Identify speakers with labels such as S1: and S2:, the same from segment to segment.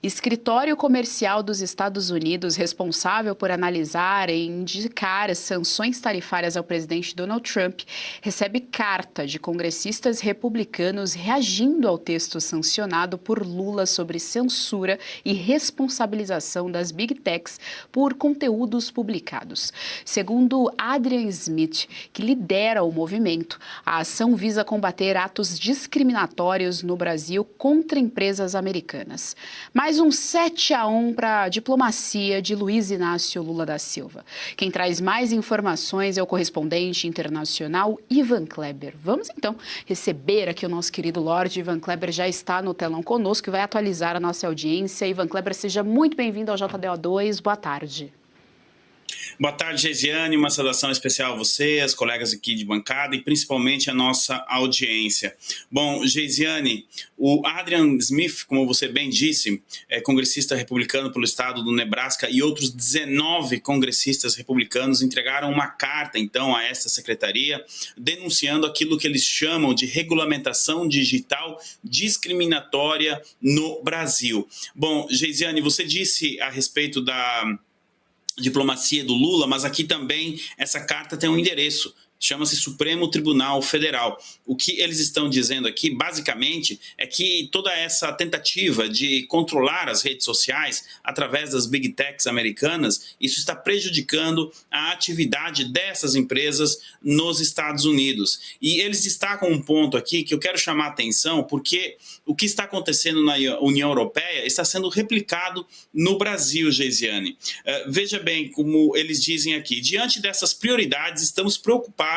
S1: Escritório comercial dos Estados Unidos, responsável por analisar e indicar sanções tarifárias ao presidente Donald Trump, recebe carta de congressistas republicanos reagindo ao texto sancionado por Lula sobre censura e responsabilização das Big Techs por conteúdos publicados. Segundo Adrian Smith, que lidera o movimento, a ação visa combater atos discriminatórios no Brasil contra empresas americanas. Mais um 7-1 para a diplomacia de Luiz Inácio Lula da Silva. Quem traz mais informações é o correspondente internacional Ivan Kleber. Vamos então receber aqui o nosso querido Lorde. Ivan Kleber já está no telão conosco e vai atualizar a nossa audiência. Ivan Kleber, seja muito bem-vindo ao JDO2. Boa tarde.
S2: Boa tarde, Geisiane. Uma saudação especial a você, as colegas aqui de bancada e principalmente a nossa audiência. Bom, Geisiane, o Adrian Smith, como você bem disse, é congressista republicano pelo estado do Nebraska, e outros 19 congressistas republicanos entregaram uma carta, então, a esta secretaria, denunciando aquilo que eles chamam de regulamentação digital discriminatória no Brasil. Bom, Geisiane, você disse a respeito da diplomacia do Lula, mas aqui também essa carta tem um endereço. Chama-se Supremo Tribunal Federal. O que eles estão dizendo aqui, basicamente, é que toda essa tentativa de controlar as redes sociais através das Big Techs americanas, isso está prejudicando a atividade dessas empresas nos Estados Unidos. E eles destacam um ponto aqui que eu quero chamar a atenção, porque o que está acontecendo na União Europeia está sendo replicado no Brasil, Geisiane. Veja bem como eles dizem aqui: diante dessas prioridades, estamos preocupados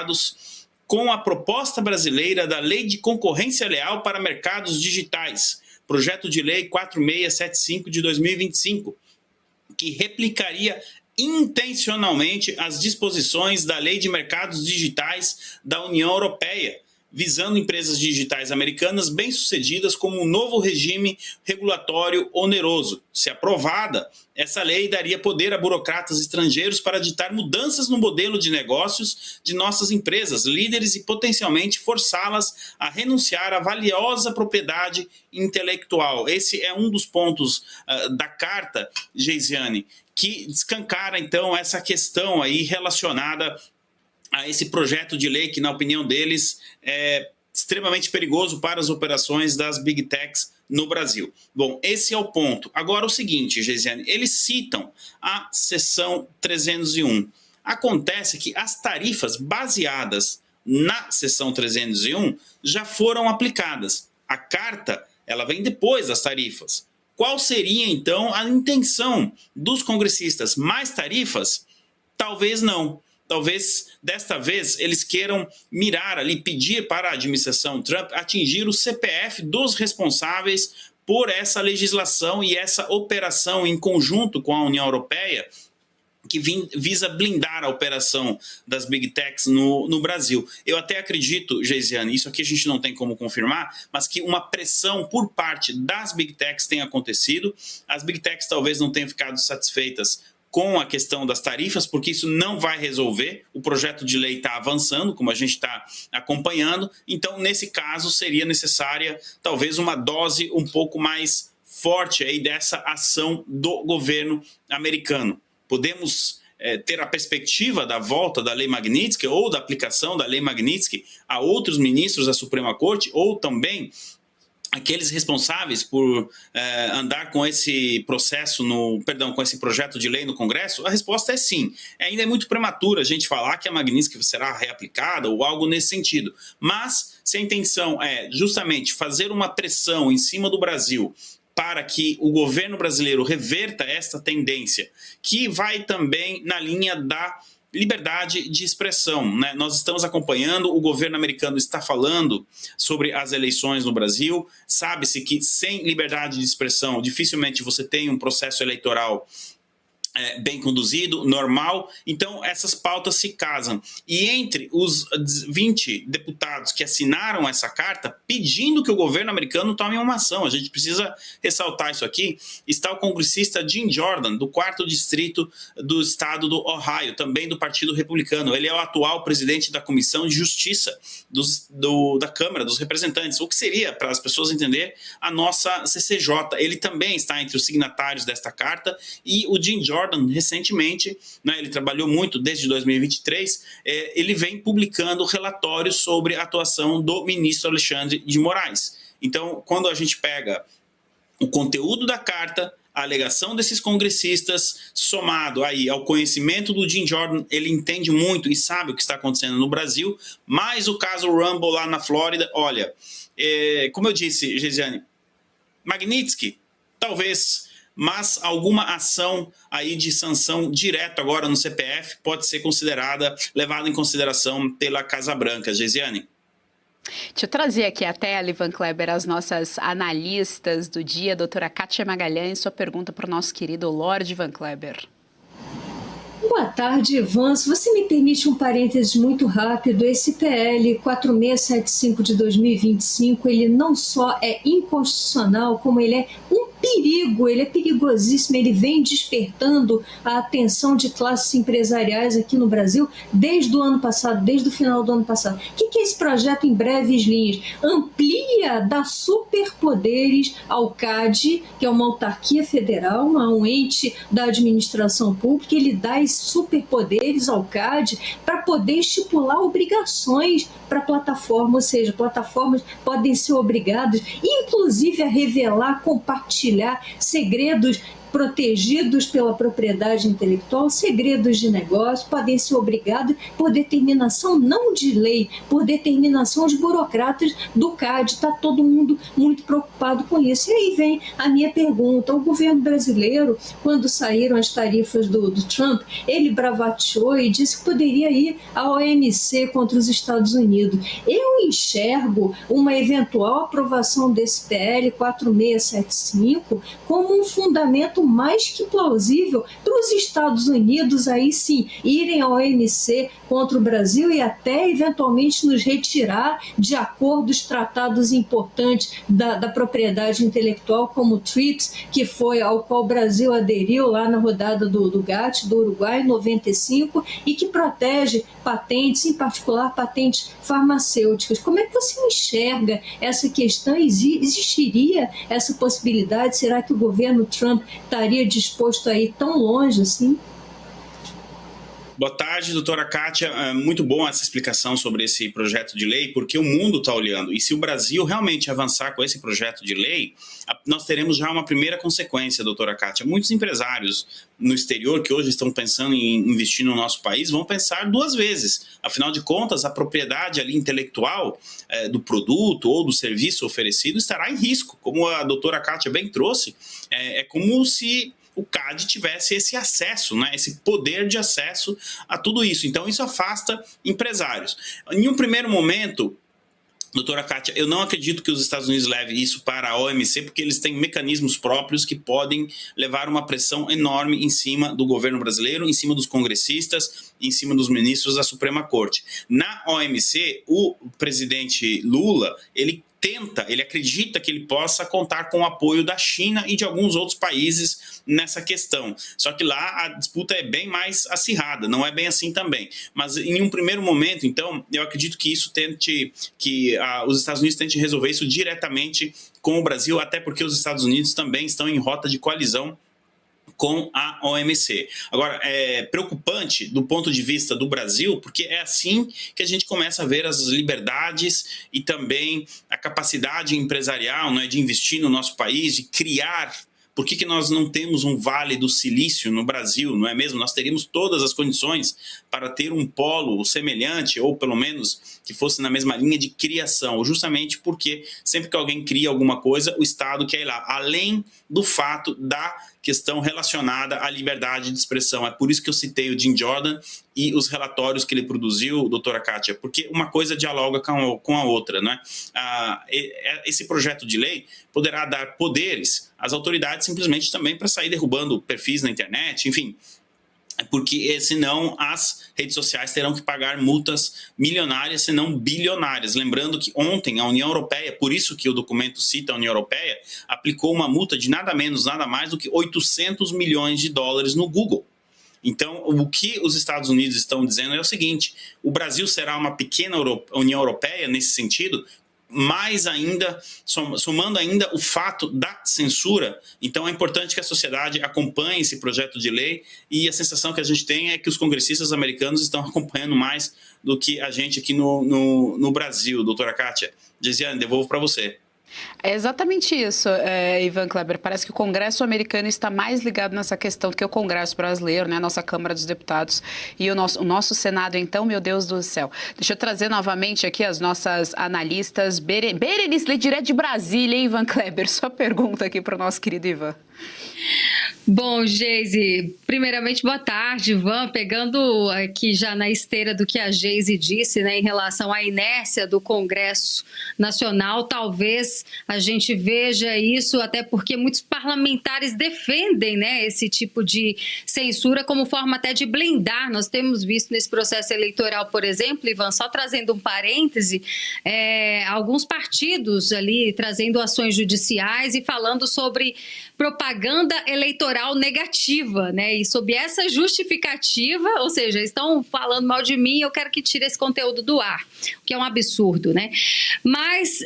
S2: com a proposta brasileira da Lei de Concorrência Leal para Mercados Digitais, projeto de lei 4675 de 2025, que replicaria intencionalmente as disposições da Lei de Mercados Digitais da União Europeia, visando empresas digitais americanas bem-sucedidas como um novo regime regulatório oneroso. Se aprovada, essa lei daria poder a burocratas estrangeiros para ditar mudanças no modelo de negócios de nossas empresas, líderes, e potencialmente forçá-las a renunciar à valiosa propriedade intelectual. Esse é um dos pontos da carta, Geisiane, que escancara, então, essa questão aí relacionada a esse projeto de lei que, na opinião deles, é extremamente perigoso para as operações das Big Techs no Brasil. Bom, esse é o ponto. Agora, o seguinte, Geisiane, eles citam a seção 301. Acontece que as tarifas baseadas na seção 301 já foram aplicadas. A carta, ela vem depois das tarifas. Qual seria, então, a intenção dos congressistas? Mais tarifas? Talvez não. Talvez, desta vez, eles queiram mirar ali, pedir para a administração Trump atingir o CPF dos responsáveis por essa legislação e essa operação em conjunto com a União Europeia, que visa blindar a operação das Big Techs no Brasil. Eu até acredito, Geisiane, isso aqui a gente não tem como confirmar, mas que uma pressão por parte das Big Techs tenha acontecido. As Big Techs talvez não tenham ficado satisfeitas com a questão das tarifas, porque isso não vai resolver. O projeto de lei está avançando, como a gente está acompanhando. Então, nesse caso, seria necessária talvez uma dose um pouco mais forte aí dessa ação do governo americano. Podemos ter a perspectiva da volta da Lei Magnitsky ou da aplicação da Lei Magnitsky a outros ministros da Suprema Corte, ou também aqueles responsáveis por andar com esse processo com esse projeto de lei no Congresso? A resposta é sim. Ainda é muito prematuro a gente falar que a Magnitsky será reaplicada ou algo nesse sentido. Mas, se a intenção é justamente fazer uma pressão em cima do Brasil para que o governo brasileiro reverta esta tendência, que vai também na linha da liberdade de expressão, né? Nós estamos acompanhando, o governo americano está falando sobre as eleições no Brasil. Sabe-se que sem liberdade de expressão, dificilmente você tem um processo eleitoral bem conduzido, normal. Então, essas pautas se casam. E entre os 20 deputados que assinaram essa carta, pedindo que o governo americano tome uma ação, a gente precisa ressaltar isso aqui, está o congressista Jim Jordan, do 4º distrito do estado do Ohio, também do Partido Republicano. Ele é o atual presidente da Comissão de Justiça da Câmara dos Representantes, o que seria, para as pessoas entenderem, a nossa CCJ. Ele também está entre os signatários desta carta, e o Jim Jordan, recentemente, né, ele trabalhou muito desde 2023, ele vem publicando relatórios sobre a atuação do ministro Alexandre de Moraes. Então, quando a gente pega o conteúdo da carta, a alegação desses congressistas, somado aí ao conhecimento do Jim Jordan, ele entende muito e sabe o que está acontecendo no Brasil, mais o caso Rumble lá na Flórida, olha, como eu disse, Geisiane, Magnitsky, talvez, mas alguma ação aí de sanção direto agora no CPF pode ser levada em consideração pela Casa Branca. Geisiane.
S1: Deixa eu trazer aqui a tela, Ivan Kleber, as nossas analistas do dia, doutora Kátia Magalhães, sua pergunta para o nosso querido Lorde Ivan Kleber.
S3: Boa tarde, Ivan. Se você me permite um parênteses muito rápido, esse PL 4675 de 2025, ele não só é inconstitucional, como ele é um perigo, ele é perigosíssimo, ele vem despertando a atenção de classes empresariais aqui no Brasil desde o ano passado, desde o final do ano passado. O que é esse projeto em breves linhas? Amplia, dá superpoderes ao CAD, que é uma autarquia federal, um ente da administração pública, ele dá esses superpoderes ao CAD para poder estipular obrigações para a plataforma, ou seja, plataformas podem ser obrigadas, inclusive, a revelar, compartilhar segredos protegidos pela propriedade intelectual, segredos de negócio, podem ser obrigados por determinação não de lei, por determinação de burocratas do CAD. Está todo mundo muito preocupado com isso. E aí vem a minha pergunta. O governo brasileiro, quando saíram as tarifas do Trump, ele bravateou e disse que poderia ir à OMC contra os Estados Unidos. Eu enxergo uma eventual aprovação desse PL 4675 como um fundamento mais que plausível para os Estados Unidos aí sim irem ao OMC contra o Brasil e até eventualmente nos retirar de acordos, tratados importantes da propriedade intelectual, como o TRIPS, que foi ao qual o Brasil aderiu lá na rodada do GATT, do Uruguai, em 95, e que protege patentes, em particular patentes farmacêuticas. Como é que você enxerga essa questão? Existiria essa possibilidade? Será que o governo Trump estaria disposto a ir tão longe assim?
S2: Boa tarde, doutora Kátia. É muito bom essa explicação sobre esse projeto de lei, porque o mundo está olhando. E se o Brasil realmente avançar com esse projeto de lei, nós teremos já uma primeira consequência, doutora Kátia. Muitos empresários no exterior que hoje estão pensando em investir no nosso país vão pensar duas vezes. Afinal de contas, a propriedade ali intelectual do produto ou do serviço oferecido estará em risco. Como a doutora Kátia bem trouxe, é como se o CAD tivesse esse acesso, né, esse poder de acesso a tudo isso. Então, isso afasta empresários. Em um primeiro momento, doutora Kátia, eu não acredito que os Estados Unidos levem isso para a OMC, porque eles têm mecanismos próprios que podem levar uma pressão enorme em cima do governo brasileiro, em cima dos congressistas, em cima dos ministros da Suprema Corte. Na OMC, o presidente Lula, ele acredita que ele possa contar com o apoio da China e de alguns outros países nessa questão. Só que lá a disputa é bem mais acirrada, não é bem assim também. Mas em um primeiro momento, então, eu acredito que os Estados Unidos tentem resolver isso diretamente com o Brasil, até porque os Estados Unidos também estão em rota de coalizão com a OMC. Agora, é preocupante do ponto de vista do Brasil, porque é assim que a gente começa a ver as liberdades e também a capacidade empresarial, né, de investir no nosso país, de criar. Por que nós não temos um Vale do Silício no Brasil, não é mesmo? Nós teríamos todas as condições para ter um polo semelhante, ou pelo menos que fosse na mesma linha de criação, justamente porque sempre que alguém cria alguma coisa, o Estado quer ir lá, além do fato da questão relacionada à liberdade de expressão. É por isso que eu citei o Jim Jordan e os relatórios que ele produziu, doutora Kátia, porque uma coisa dialoga com a outra, né? Esse projeto de lei poderá dar poderes as autoridades simplesmente também para sair derrubando perfis na internet, enfim, porque senão as redes sociais terão que pagar multas milionárias, se não bilionárias. Lembrando que ontem a União Europeia, por isso que o documento cita a União Europeia, aplicou uma multa de nada menos, nada mais do que 800 milhões de dólares no Google. Então, o que os Estados Unidos estão dizendo é o seguinte: o Brasil será uma pequena União Europeia nesse sentido, mais ainda, somando ainda o fato da censura. Então é importante que a sociedade acompanhe esse projeto de lei, e a sensação que a gente tem é que os congressistas americanos estão acompanhando mais do que a gente aqui no Brasil. Doutora Kátia, Geisiane, devolvo para você.
S1: É exatamente isso, Ivan Kleber. Parece que o Congresso americano está mais ligado nessa questão do que o Congresso brasileiro, né? A nossa Câmara dos Deputados e o nosso Senado, então, meu Deus do céu. Deixa eu trazer novamente aqui as nossas analistas. Berenice, direto de Brasília, hein, Ivan Kleber? Sua pergunta aqui para o nosso querido Ivan.
S4: Bom, Geise, primeiramente, boa tarde, Ivan. Pegando aqui já na esteira do que a Geise disse, né, em relação à inércia do Congresso Nacional, talvez a gente veja isso até porque muitos parlamentares defendem, né, esse tipo de censura como forma até de blindar. Nós temos visto nesse processo eleitoral, por exemplo, Ivan, só trazendo um parêntese, alguns partidos ali trazendo ações judiciais e falando sobre propaganda eleitoral negativa, né? E sob essa justificativa, ou seja, estão falando mal de mim, eu quero que tire esse conteúdo do ar, o que é um absurdo, né? Mas,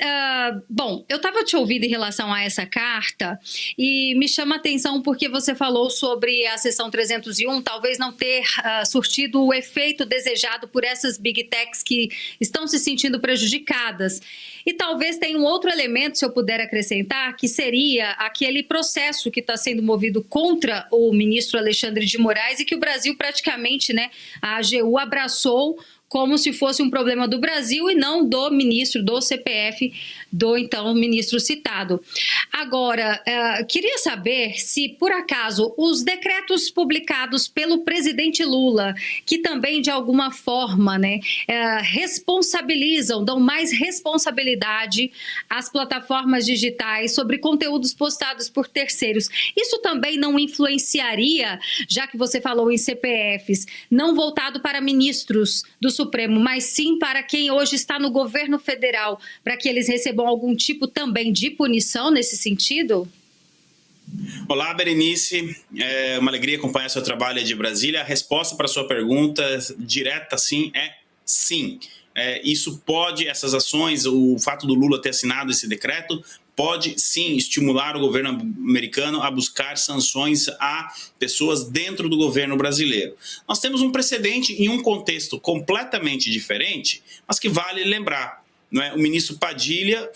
S4: bom, eu estava te ouvindo em relação a essa carta e me chama a atenção porque você falou sobre a seção 301 talvez não ter surtido o efeito desejado por essas big techs que estão se sentindo prejudicadas. E talvez tenha um outro elemento, se eu puder acrescentar, que seria aquele processo que está sendo movido contra o ministro Alexandre de Moraes e que o Brasil praticamente, né, a AGU abraçou como se fosse um problema do Brasil e não do ministro, do CPF, do então ministro citado. Agora, queria saber se, por acaso, os decretos publicados pelo presidente Lula, que também, de alguma forma, né, responsabilizam, dão mais responsabilidade às plataformas digitais sobre conteúdos postados por terceiros, isso também não influenciaria, já que você falou em CPFs, não voltado para ministros do Supremo, mas sim para quem hoje está no governo federal, para que eles recebam algum tipo também de punição nesse sentido?
S2: Olá, Berenice. É uma alegria acompanhar seu trabalho aí de Brasília. A resposta para a sua pergunta direta, sim, é sim. Isso pode, essas ações, o fato do Lula ter assinado esse decreto, pode sim estimular o governo americano a buscar sanções a pessoas dentro do governo brasileiro. Nós temos um precedente em um contexto completamente diferente, mas que vale lembrar. Não é? O ministro Padilha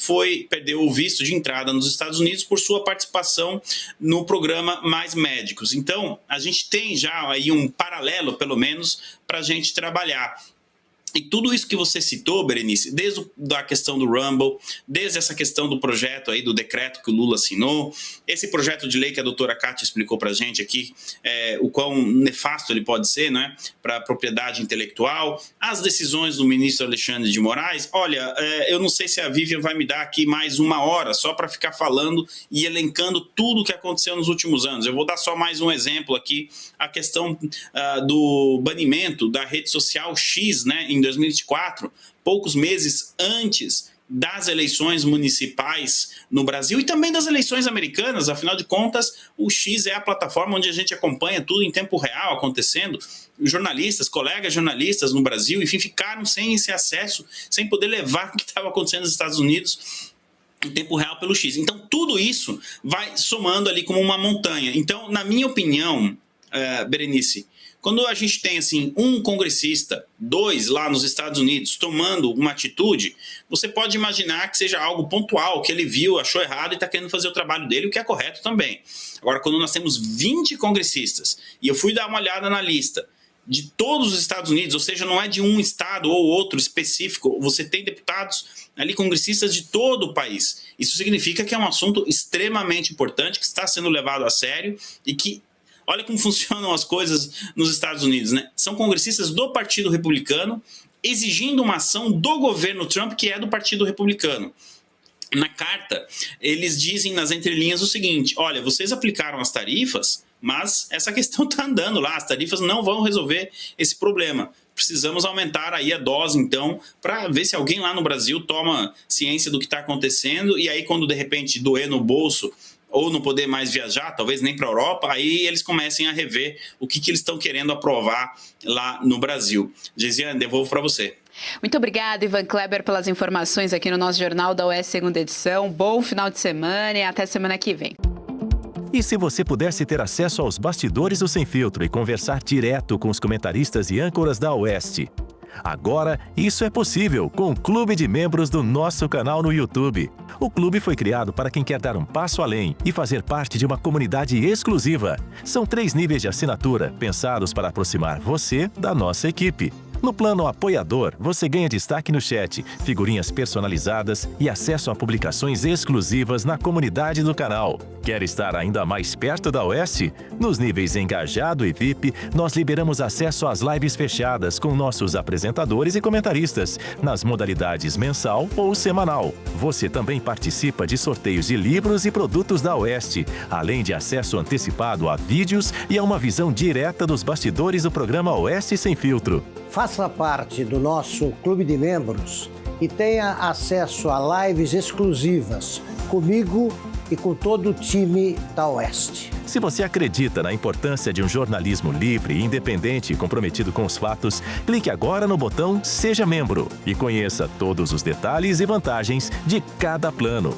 S2: perdeu o visto de entrada nos Estados Unidos por sua participação no programa Mais Médicos. Então, a gente tem já aí um paralelo, pelo menos, para a gente trabalhar. E tudo isso que você citou, Berenice, desde a questão do Rumble, desde essa questão do projeto aí, do decreto que o Lula assinou, esse projeto de lei que a doutora Kátia explicou para a gente aqui, o quão nefasto ele pode ser, né, para a propriedade intelectual, as decisões do ministro Alexandre de Moraes. Olha, eu não sei se a Vivian vai me dar aqui mais uma hora só para ficar falando e elencando tudo o que aconteceu nos últimos anos. Eu vou dar só mais um exemplo aqui, a questão do banimento da rede social X, né, em 2024, poucos meses antes das eleições municipais no Brasil e também das eleições americanas. Afinal de contas, o X é a plataforma onde a gente acompanha tudo em tempo real acontecendo. Os jornalistas, colegas jornalistas no Brasil, enfim, ficaram sem esse acesso, sem poder levar o que estava acontecendo nos Estados Unidos em tempo real pelo X. Então, tudo isso vai somando ali como uma montanha. Então, na minha opinião, Berenice, quando a gente tem assim, um congressista, 2 lá nos Estados Unidos tomando uma atitude, você pode imaginar que seja algo pontual, que ele viu, achou errado e está querendo fazer o trabalho dele, o que é correto também. Agora, quando nós temos 20 congressistas, e eu fui dar uma olhada na lista de todos os Estados Unidos, ou seja, não é de um estado ou outro específico, você tem deputados ali, congressistas de todo o país. Isso significa que é um assunto extremamente importante, que está sendo levado a sério e que olha como funcionam as coisas nos Estados Unidos, né? São congressistas do Partido Republicano exigindo uma ação do governo Trump, que é do Partido Republicano. Na carta, eles dizem nas entrelinhas o seguinte: olha, vocês aplicaram as tarifas, mas essa questão está andando lá, as tarifas não vão resolver esse problema. Precisamos aumentar aí a dose, então, para ver se alguém lá no Brasil toma ciência do que está acontecendo, e aí quando de repente doer no bolso ou não poder mais viajar, talvez nem para a Europa, aí eles comecem a rever o que eles estão querendo aprovar lá no Brasil. Geisiane, devolvo para você.
S1: Muito obrigada, Ivan Kleber, pelas informações aqui no nosso Jornal da UES Segunda Edição. Bom final de semana e até semana que vem.
S5: E se você pudesse ter acesso aos bastidores do Sem Filtro e conversar direto com os comentaristas e âncoras da Oeste? Agora, isso é possível com o Clube de Membros do nosso canal no YouTube. O clube foi criado para quem quer dar um passo além e fazer parte de uma comunidade exclusiva. São 3 níveis de assinatura, pensados para aproximar você da nossa equipe. No plano apoiador, você ganha destaque no chat, figurinhas personalizadas e acesso a publicações exclusivas na comunidade do canal. Quer estar ainda mais perto da Oeste? Nos níveis Engajado e VIP, nós liberamos acesso às lives fechadas com nossos apresentadores e comentaristas, nas modalidades mensal ou semanal. Você também participa de sorteios de livros e produtos da Oeste, além de acesso antecipado a vídeos e a uma visão direta dos bastidores do programa Oeste Sem Filtro.
S6: Faça parte do nosso clube de membros e tenha acesso a lives exclusivas comigo e com todo o time da Oeste.
S5: Se você acredita na importância de um jornalismo livre, independente e comprometido com os fatos, clique agora no botão Seja Membro e conheça todos os detalhes e vantagens de cada plano.